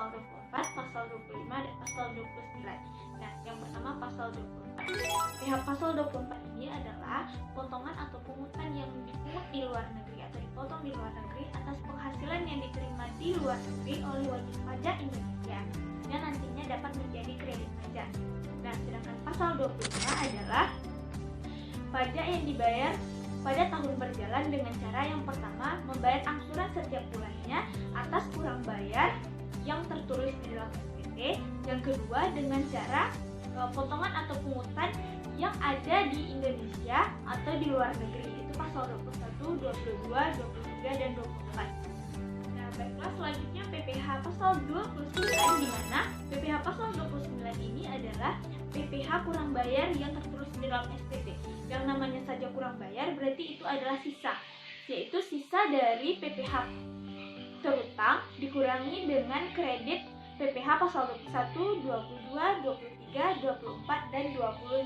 pasal 24, pasal 25, dan pasal 29. Nah, yang pertama pasal 24. PPh pasal 24 ini adalah potongan atau pungutan yang dipungut di luar negeri atau dipotong di luar negeri atas penghasilan yang diterima di luar negeri oleh wajib pajak Indonesia yang nantinya dapat menjadi kredit pajak. Nah, sedangkan pasal 25 adalah pajak yang dibayar pada tahun berjalan dengan cara yang pertama membayar angsuran setiap bulannya atas kurang bayar yang tertulis di dalam SPT, yang kedua dengan cara potongan atau pungutan yang ada di Indonesia atau di luar negeri, itu pasal 21, 22, 23, dan 24. Nah, baiklah, selanjutnya PPh pasal 29, di mana PPh pasal 29 ini adalah PPh kurang bayar yang tertulis di dalam SPT. Yang namanya saja kurang bayar berarti itu adalah sisa, yaitu sisa dari PPh terutang dikurangi dengan kredit PPh pasal 21, 22, 23, 24, dan 25.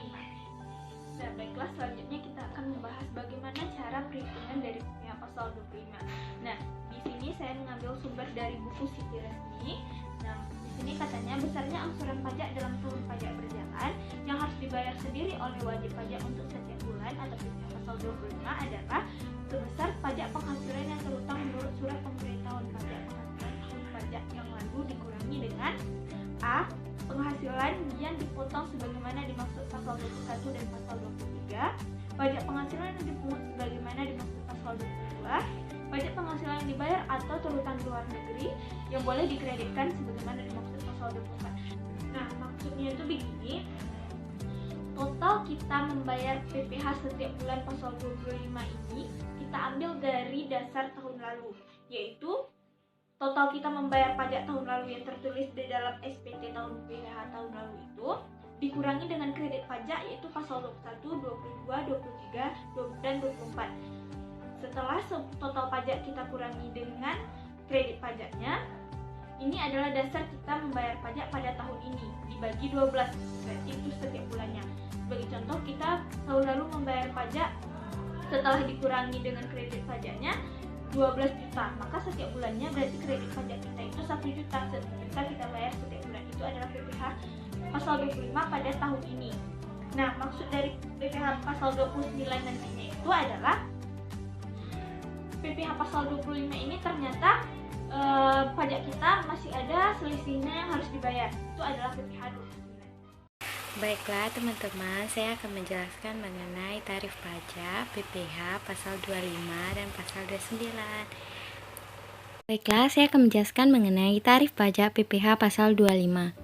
Nah, baiklah, selanjutnya kita akan membahas bagaimana cara perhitungan dari PPh pasal 25. Nah, di sini saya mengambil sumber dari buku Siti Resmi. Nah, di sini katanya besarnya angsuran pajak dalam tahun pajak berjalan yang harus dibayar sendiri oleh wajib pajak untuk setiap bulan atau PPh pasal 25 adalah sebesar pajak penghasilan yang terutang menurut surat pemberitahuan pajak penghasilan tahun pajak yang lalu dikurangi dengan A. Penghasilan yang dipotong sebagaimana dimaksud pasal 21 dan pasal 23, pajak penghasilan yang dipungut sebagaimana dimaksud pasal 22, pajak penghasilan yang dibayar atau terutang di luar negeri yang boleh dikreditkan sebagaimana dimaksud pasal 24. Nah, maksudnya itu begini, total kita membayar PPh setiap bulan pasal 25 ini kita ambil dari dasar tahun lalu, yaitu total kita membayar pajak tahun lalu yang tertulis di dalam SPT tahun PPh tahun lalu itu dikurangi dengan kredit pajak, yaitu pasal 21, 22, 23, dan 24. Setelah total pajak kita kurangi dengan kredit pajaknya, ini adalah dasar kita membayar pajak pada tahun ini dibagi 12, berarti itu setiap bulannya. Sebagai contoh, kita tahun lalu membayar pajak setelah dikurangi dengan kredit pajaknya 12 juta, maka setiap bulannya berarti kredit pajak kita itu 1 juta. 1 juta kita bayar setiap bulan, itu adalah PPh pasal 25 pada tahun ini. Nah, maksud dari PPh pasal 29 nantinya itu adalah PPh pasal 25 ini ternyata pajak kita masih ada selisihnya yang harus dibayar, itu adalah PPh 29. Baiklah teman-teman, saya akan menjelaskan mengenai tarif pajak PPh pasal 25 dan pasal 29. Baiklah, saya akan menjelaskan mengenai tarif pajak PPh pasal 25.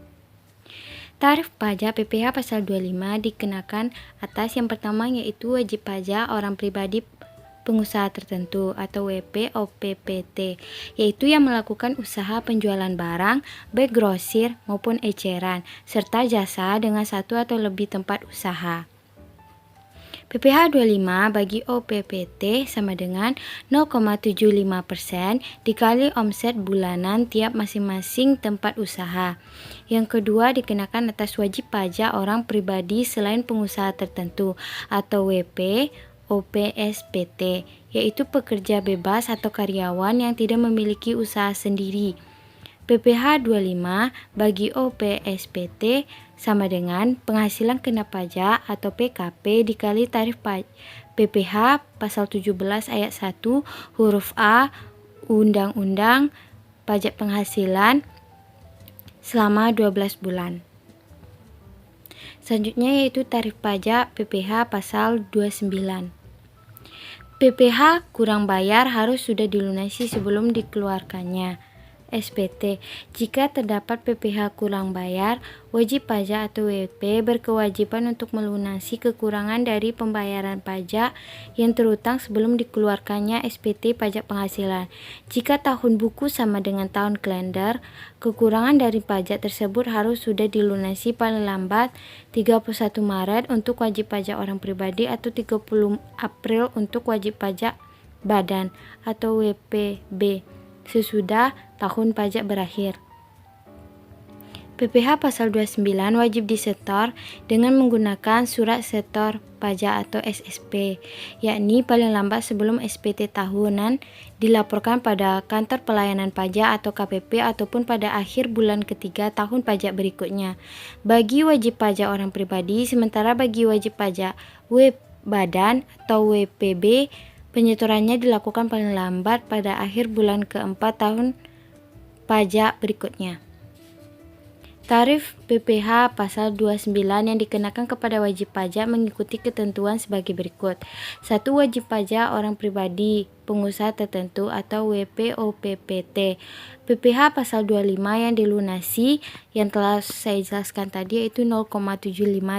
Tarif pajak PPh pasal 25 dikenakan atas yang pertama yaitu wajib pajak orang pribadi pengusaha tertentu atau WP/OPPT, yaitu yang melakukan usaha penjualan barang, baik grosir maupun eceran, serta jasa dengan satu atau lebih tempat usaha. PPh 25 bagi OPPT sama dengan 0,75% dikali omset bulanan tiap masing-masing tempat usaha. Yang kedua dikenakan atas wajib pajak orang pribadi selain pengusaha tertentu atau WP OPSPT, yaitu pekerja bebas atau karyawan yang tidak memiliki usaha sendiri. PPh 25 bagi OPSPT sama dengan penghasilan kena pajak atau PKP dikali tarif PPh pasal 17 ayat 1 huruf A Undang-Undang Pajak Penghasilan selama 12 bulan. Selanjutnya yaitu tarif pajak PPh pasal 29. PPh kurang bayar harus sudah dilunasi sebelum dikeluarkannya SPT. Jika terdapat PPh kurang bayar, wajib pajak atau WP berkewajiban untuk melunasi kekurangan dari pembayaran pajak yang terutang sebelum dikeluarkannya SPT pajak penghasilan. Jika tahun buku sama dengan tahun kalender, kekurangan dari pajak tersebut harus sudah dilunasi paling lambat 31 Maret untuk wajib pajak orang pribadi atau 30 April untuk wajib pajak badan atau WPB sesudah tahun pajak berakhir. PPh pasal 29 wajib disetor dengan menggunakan surat setor pajak atau SSP, yakni paling lambat sebelum SPT tahunan dilaporkan pada kantor pelayanan pajak atau KPP ataupun pada akhir bulan ketiga tahun pajak berikutnya. Bagi wajib pajak orang pribadi, sementara bagi wajib pajak badan atau WPB, penyetorannya dilakukan paling lambat pada akhir bulan keempat tahun pajak berikutnya. Tarif PPh pasal 29 yang dikenakan kepada wajib pajak mengikuti ketentuan sebagai berikut. 1. Wajib pajak orang pribadi, pengusaha tertentu atau WPOPPT. PPh pasal 25 yang dilunasi yang telah saya jelaskan tadi yaitu 0,75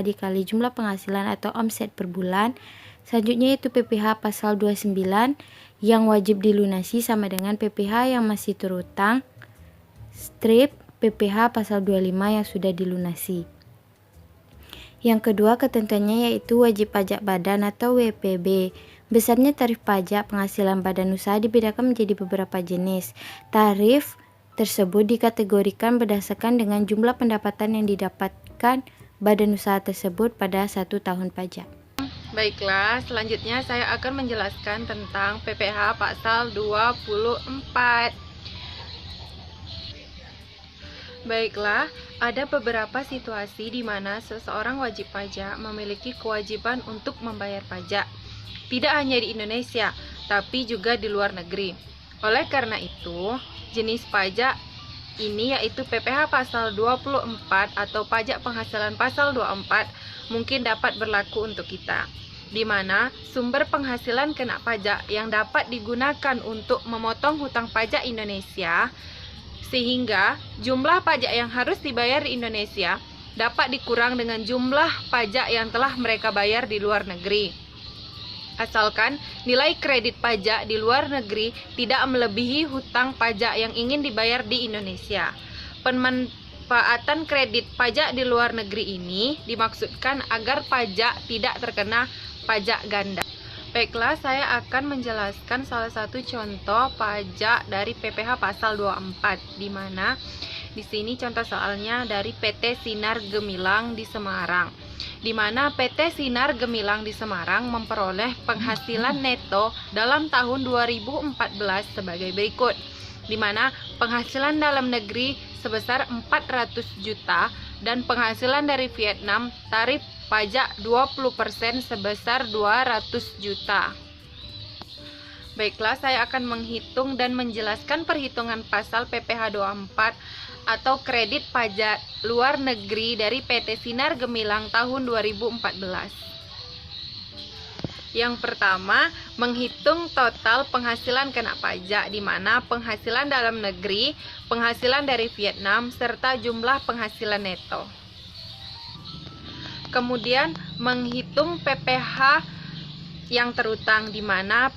dikali jumlah penghasilan atau omset per bulan. Selanjutnya itu PPh pasal 29 yang wajib dilunasi sama dengan PPh yang masih terutang strip PPh pasal 25 yang sudah dilunasi. Yang kedua ketentuannya yaitu wajib pajak badan atau WPB. Besarnya tarif pajak penghasilan badan usaha dibedakan menjadi beberapa jenis. Tarif tersebut dikategorikan berdasarkan dengan jumlah pendapatan yang didapatkan badan usaha tersebut pada 1 tahun pajak. Baiklah, selanjutnya saya akan menjelaskan tentang PPh pasal 24. Baiklah, ada beberapa situasi di mana seseorang wajib pajak memiliki kewajiban untuk membayar pajak, tidak hanya di Indonesia, tapi juga di luar negeri. Oleh karena itu, jenis pajak ini yaitu PPh pasal 24 atau pajak penghasilan pasal 24 mungkin dapat berlaku untuk kita, di mana sumber penghasilan kena pajak yang dapat digunakan untuk memotong hutang pajak Indonesia, sehingga jumlah pajak yang harus dibayar di Indonesia dapat dikurang dengan jumlah pajak yang telah mereka bayar di luar negeri. Asalkan nilai kredit pajak di luar negeri tidak melebihi hutang pajak yang ingin dibayar di Indonesia. Pemanfaatan kredit pajak di luar negeri ini dimaksudkan agar pajak tidak terkena pajak ganda. Baiklah, saya akan menjelaskan salah satu contoh pajak dari PPh pasal 24, di mana di sini contoh soalnya dari PT Sinar Gemilang di Semarang, di mana PT Sinar Gemilang di Semarang memperoleh penghasilan neto dalam tahun 2014 sebagai berikut, di mana penghasilan dalam negeri sebesar 400 juta dan penghasilan dari Vietnam tarif pajak 20% sebesar 200 juta. Baiklah, saya akan menghitung dan menjelaskan perhitungan pasal PPh 24 atau kredit pajak luar negeri dari PT Sinar Gemilang tahun 2014. Yang pertama, menghitung total penghasilan kena pajak, di mana penghasilan dalam negeri, penghasilan dari Vietnam, serta jumlah penghasilan neto. Kemudian menghitung PPh yang terutang, di mana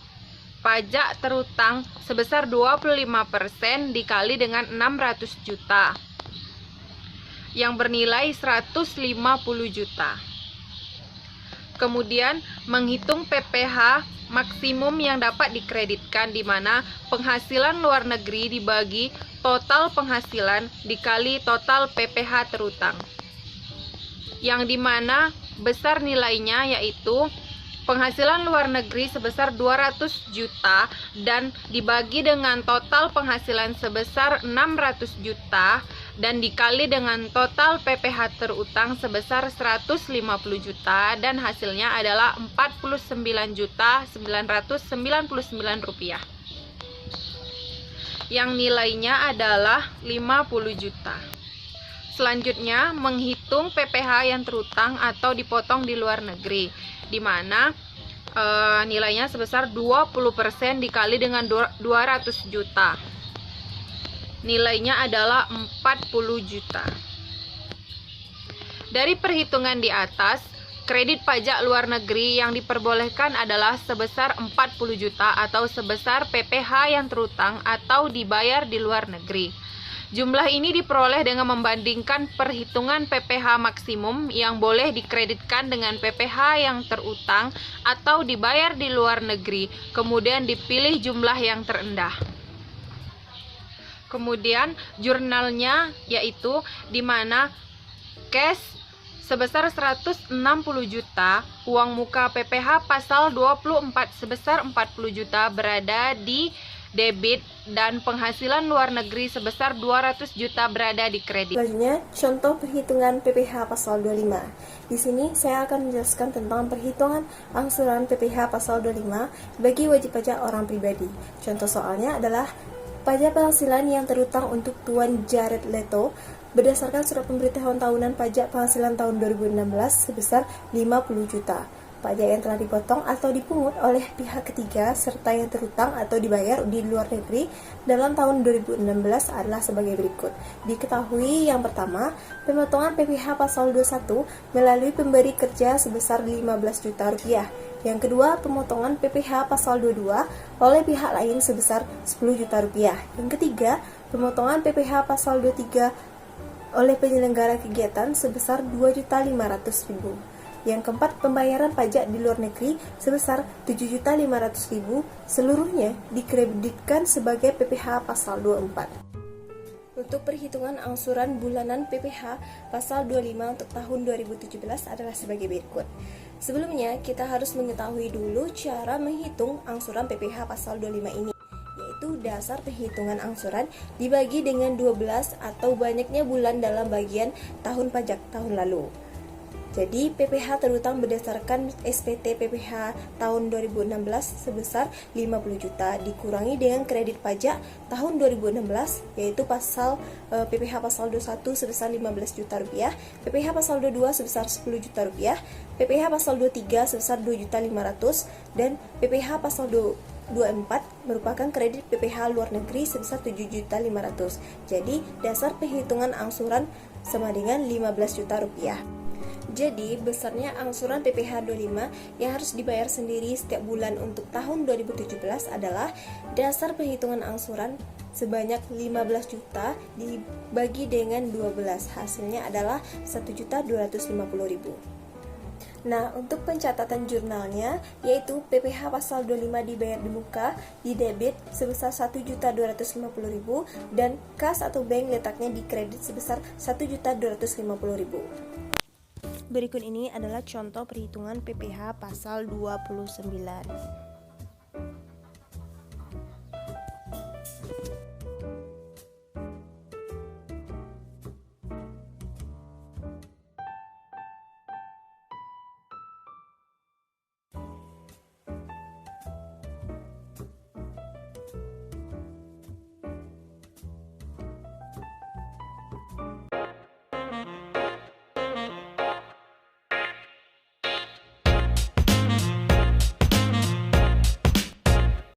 pajak terutang sebesar 25% dikali dengan 600 juta yang bernilai 150 juta. Kemudian menghitung PPh maksimum yang dapat dikreditkan, di mana penghasilan luar negeri dibagi total penghasilan dikali total PPh terutang, yang dimana besar nilainya yaitu penghasilan luar negeri sebesar 200 juta dan dibagi dengan total penghasilan sebesar 600 juta dan dikali dengan total PPh terutang sebesar 150 juta dan hasilnya adalah 49.999 rupiah, yang nilainya adalah 50 juta. Selanjutnya, menghitung PPh yang terutang atau dipotong di luar negeri, di mana nilainya sebesar 20% dikali dengan 200 juta. Nilainya adalah 40 juta. Dari perhitungan di atas, kredit pajak luar negeri yang diperbolehkan adalah sebesar 40 juta atau sebesar PPh yang terutang atau dibayar di luar negeri. Jumlah ini diperoleh dengan membandingkan perhitungan PPh maksimum yang boleh dikreditkan dengan PPh yang terutang atau dibayar di luar negeri, kemudian dipilih jumlah yang terendah. Kemudian jurnalnya yaitu di mana cash sebesar 160 juta, uang muka PPh pasal 24 sebesar 40 juta berada di debit, dan penghasilan luar negeri sebesar 200 juta berada di kredit. Selanjutnya, contoh perhitungan PPh pasal 25. Di sini saya akan menjelaskan tentang perhitungan angsuran PPh pasal 25 bagi wajib pajak orang pribadi. Contoh soalnya adalah pajak penghasilan yang terutang untuk Tuan Jared Leto berdasarkan surat pemberitahuan tahunan pajak penghasilan tahun 2016 sebesar 50 juta. Pajak yang telah dipotong atau dipungut oleh pihak ketiga serta yang terutang atau dibayar di luar negeri dalam tahun 2016 adalah sebagai berikut. Diketahui yang pertama, pemotongan PPh pasal 21 melalui pemberi kerja sebesar 15 juta rupiah. Yang kedua, pemotongan PPh pasal 22 oleh pihak lain sebesar 10 juta rupiah. Yang ketiga, pemotongan PPh pasal 23 oleh penyelenggara kegiatan sebesar 2.500.000. Yang keempat, pembayaran pajak di luar negeri sebesar 7.500.000 seluruhnya dikreditkan sebagai PPh pasal 24. Untuk perhitungan angsuran bulanan PPh pasal 25 untuk tahun 2017 adalah sebagai berikut. Sebelumnya, kita harus mengetahui dulu cara menghitung angsuran PPh pasal 25 ini, yaitu dasar perhitungan angsuran dibagi dengan 12 atau banyaknya bulan dalam bagian tahun pajak tahun lalu. Jadi, PPh terutang berdasarkan SPT PPh tahun 2016 sebesar 50 juta dikurangi dengan kredit pajak tahun 2016 yaitu pasal PPh pasal 21 sebesar 15 juta rupiah, PPh pasal 22 sebesar 10 juta rupiah, PPh pasal 23 sebesar 2.500.000 dan PPh pasal 24 merupakan kredit PPh luar negeri sebesar 7.500.000. Jadi, dasar perhitungan angsuran sama dengan 15 juta rupiah. Jadi, besarnya angsuran PPh 25 yang harus dibayar sendiri setiap bulan untuk tahun 2017 adalah dasar perhitungan angsuran sebanyak 15 juta dibagi dengan 12. Hasilnya adalah 1.250.000. Nah, untuk pencatatan jurnalnya, yaitu PPh pasal 25 dibayar di muka, di debit sebesar 1.250.000 dan kas atau bank letaknya di kredit sebesar 1.250.000. Berikut ini adalah contoh perhitungan PPh pasal 29.